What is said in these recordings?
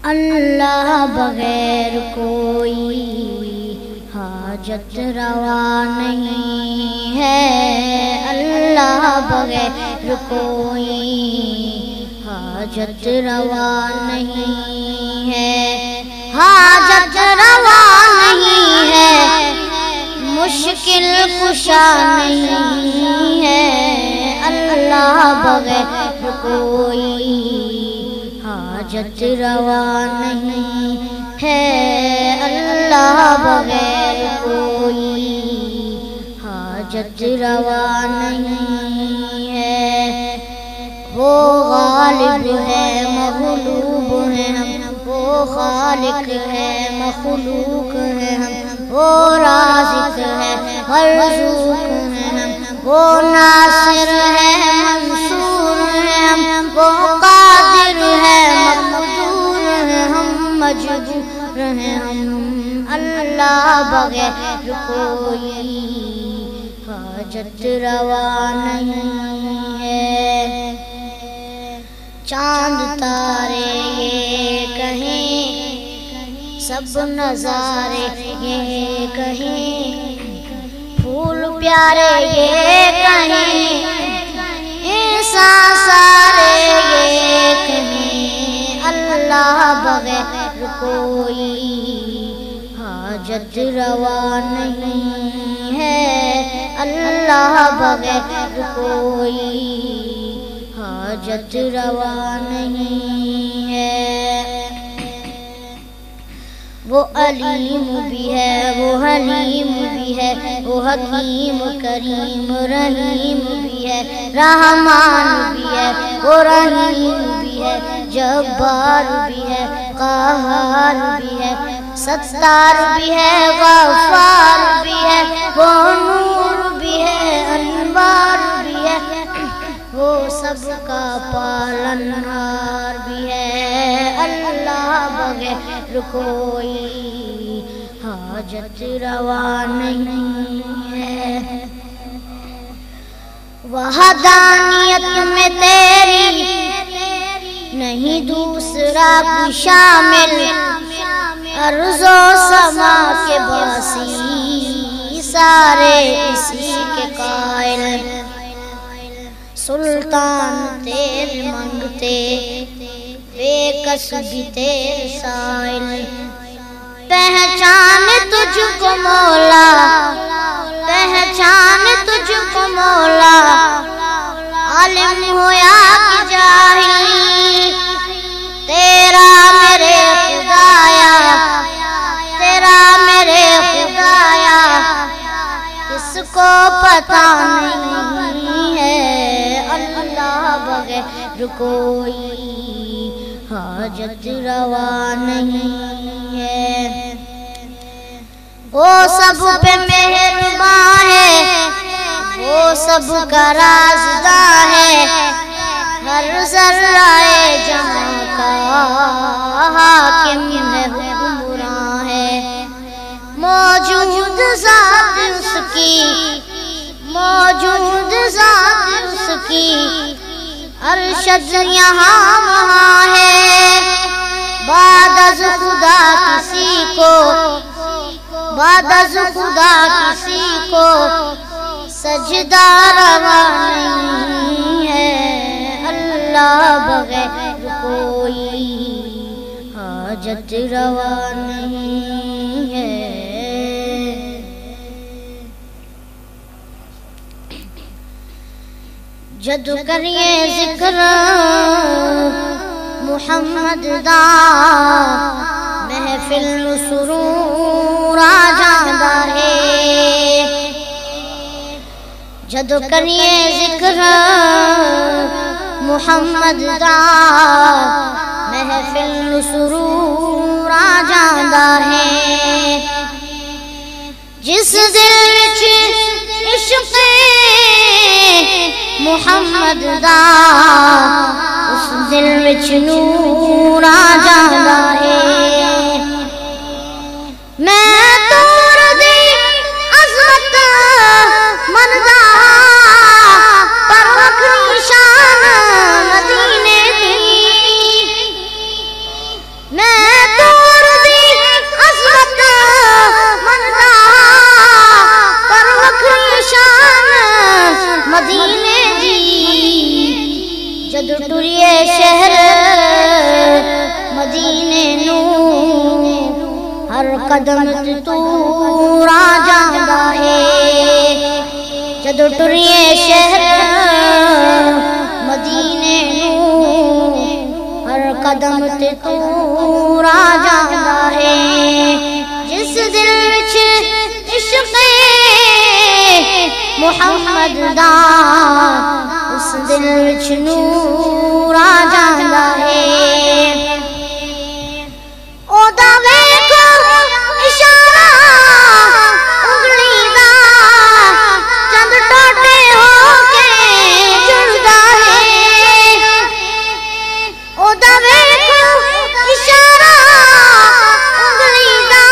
اللہ بغیر کوئی حاجت روا نہیں ہے، اللہ بغیر کوئی حاجت روا نہیں ہے، حاجت روا نہیں ہے، مشکل کشا نہیں ہے، اللہ بغیر کوئی حاجت روا نہیں ہے، اللہ بغیر کوئی حاجت روا نہیں ہے۔ وہ غالب ہے مغلوب ہے ہم، وہ خالق ہے مخلوق ہے ہم، وہ رازق ہے مرزوق ہے ہم، وہ ناصر ہے منصور ہے ہم، وہ قادر ہے مقدور ہے ہم، مجبور ہیں ہم، اللہ بغیر کوئی حاجت روا نہیں ہے۔ چاند تارے یہ کہیں، سب نظارے یہ کہیں، پھول پیارے یہ کہیں، انسان سارے یہ کہیں، اللہ بغیر کوئی حاجت روا نہیں ہے، اللہ بغیر کوئی حاجت روا نہیں ہے۔ وہ علیم بھی ہے، وہ حلیم بھی ہے، وہ حکیم کریم رحیم بھی ہے، رحمان بھی ہے، وہ رحیم بھی ہے، جبار بھی ہے، قہار بھی ہے، ستار بھی ہے، غفار بھی ہے، وہ نور بھی ہے، انوار بھی ہے، وہ سب کا پالنہار بھی ہے، اللہ بغیر کوئی حاجت روا نہیں ہے۔ وحدانیت میں تیری نہیں دوسرا کوئی شامل، ارض و سما کے باسی سارے اسی کے قائل، سلطان تیرے منگتے بے کس بھی تیرے سائل، پہچان تجھ کو مولا، پہچان تجھ کو مولا، عالم ہو یا کہ جاہل، تیرا میرے خدایا، تیرا میرے خدایا، کس کو پتہ نہیں ہے، اللہ بغیر کوئی حاجت روا نہیں ہے۔ وہ سب پہ مہربان ہے، وہ سب کا رازداں ہے، ہر ذرہ جہاں کا حاکم ہے، حکمراں ہے، موجود ذات اس کی، موجود ذات اس کی، ارشد یہاں وہاں ہے، بعد از خدا کسی کو، بعد از خدا کسی کو سجدہ روا نہیں ہے، اللہ بغیر کوئی حاجت روا نہیں ہے۔ جد کریے ذکر محمد دا، محفل سرور آ جاندہ ہے، جد کریے ذکر محمد دا، محفل سرور آ جاندہ ہے، جس دل وچ عشق محمد دا، اس دل وچ نور آ جاندہ ہے، میں تور دی عظمت مندا، پر وکری شان مدینے دی، میں جد ٹریے شہر مدینے نو ہر قدم تو را جاندا ہے جد ٹریے شہر مدینے نو ہر قدم تو را جاندا ہے جس دل وچ عشق محمد دا اس دل وچ نور آ جاندا ہے او دا ویکھو اشارہ انگلی دا چند ٹوٹے ہو کے جڑدا ہے او دا ویکھو اشارہ انگلی دا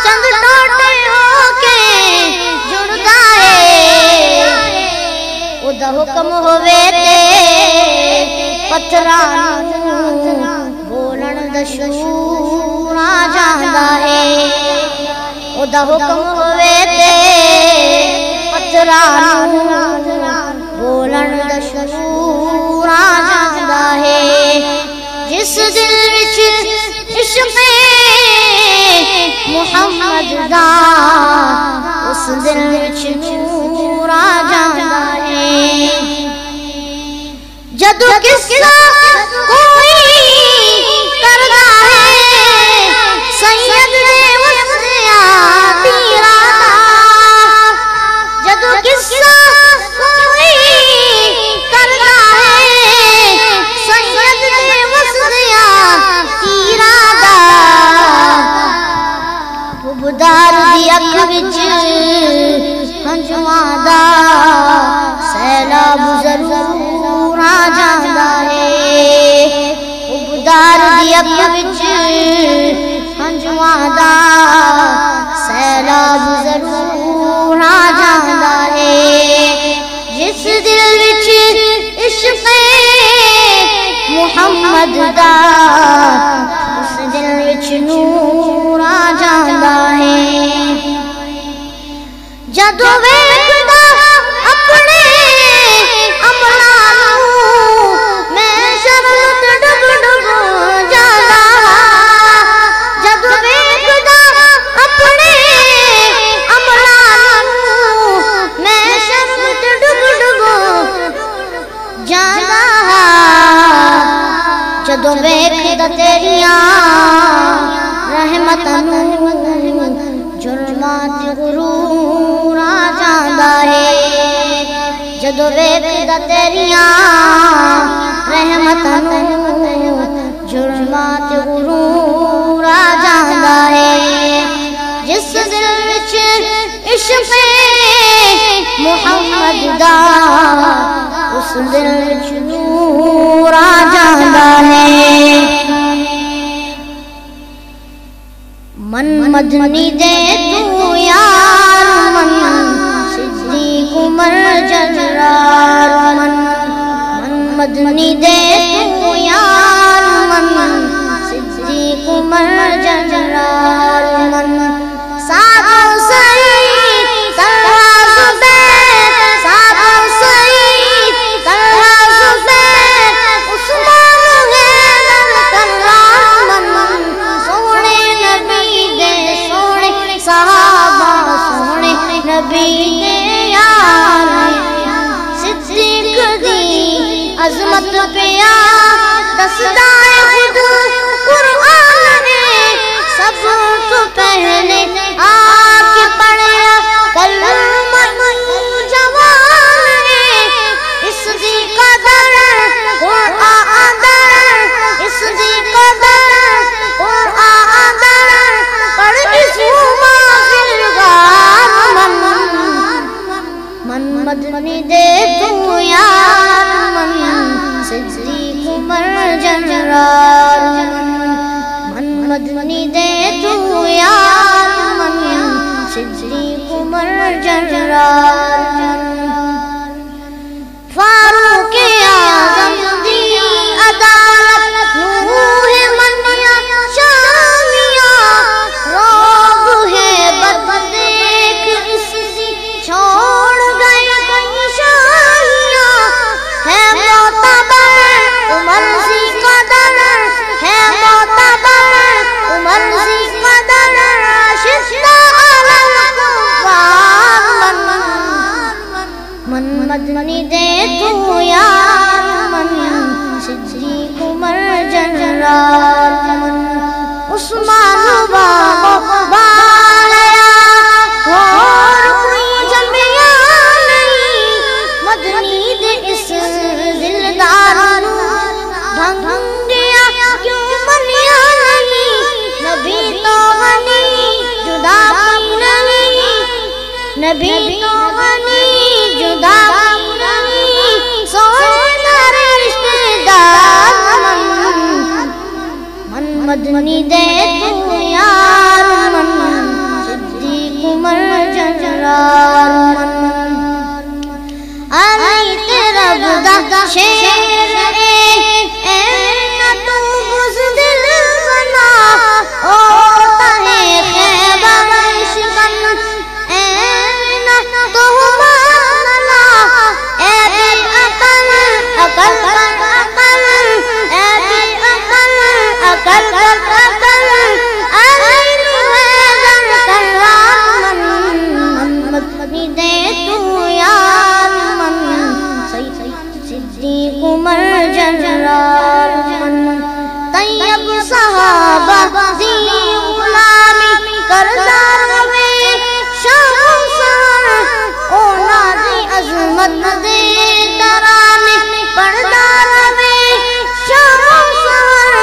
چند ٹوٹے ہو کے جڑدا ہے او دا حکم ہووے تے پتھراں بولن دا شعور آ جاندا ہے او دا حکم ہووے تے پتھراں بولن دا شعور آ جاندا ہے جس دل وچ عشق محمد دا اس دل وچ نور آ جاندا ہے جدو قصہ کوئی کردا ہے سید دے وصیاتی رادا جدو قصہ کوئی کردا ہے سید دے وصیاتی رادا حبدار دی اکھ وچ ہنجواں دا سیلاب ضرور آ جاندا ہے حبدار دی اکھ وچ ہنجواں دا سیلاب ضرور آ جاندا ہے جس دل وچ عشق محمد دا اس دل وچ نور آ جاندا ہے جدو ویکھدا اپنے عملاں نوں میں شرم تے ڈب ڈب جاندا جدو ویکھدا اپنے عملاں نوں میں شرم تے ڈب ڈب جاندا جدو ویکھدا تیریاں رحمتاں نوں جرماں تے غرور آ جاندا ہے جدو ویکھدا تیریاں رحمتاں نوں جرماں تے غرور آ جاندا ہے جس دل وچ عشق محمد دا اس دل وچ نور آ جاندا ہے من مدنی دے تو یار من صدیق عمر جرار من مدنی دے تو یار من صدیق عمر جرار من سعد و سعید طلحہ زبیر سعد و سعید طلحہ زبیر عثمان حیدر کرار من سونے نبی دے سونے صحابہ سونے نبی دے یار صدیق دی عظمت پیا دسدا خود قرآن نے سب تو پہلے آ کے پڑھیا کلمہ جوان نے اس دی قدر قرآن در اس دی قدر قرآن در پڑھ اس ماغرگار من مدنی دے تو یار من صدیق عمر جرار من مدنی دے تو یار من صدیق عمر جرار فاروق اعظم دی عدالت نوح منیا شامیہ روب ہے بد دیکھ اس دی چھوڑ گئے کئی شاہیاں ہے موتا مدنی دے تو یار من صدیق عمر جنرال من علی تیرا بدا شیر اے نہ تو بزدل بنا ہوتا ہے خیبر عشقن اے نہ تو مانا اے بالعقل عقل پر عقل اے بالعقل عقل پر عقل علی حیدر کرام من مدنی دے تو یار من صدیق عمر جنرال من طیب صحابہ دی غلامی کردار میں شام سار اونا دی عظمت دے ترانے پردار میں شام سار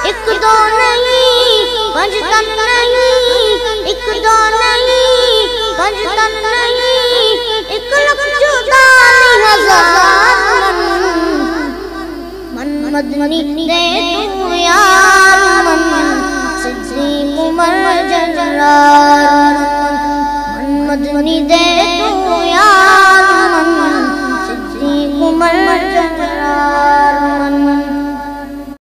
ایک دو نہیں پنج تن نہیں ایک دو نہیں پنج تن نہیں ایک لکھ چودانی ہزار من مدنی دے تو یار من صدیق عمر جنرال من مدنی دے تو یار من صدیق عمر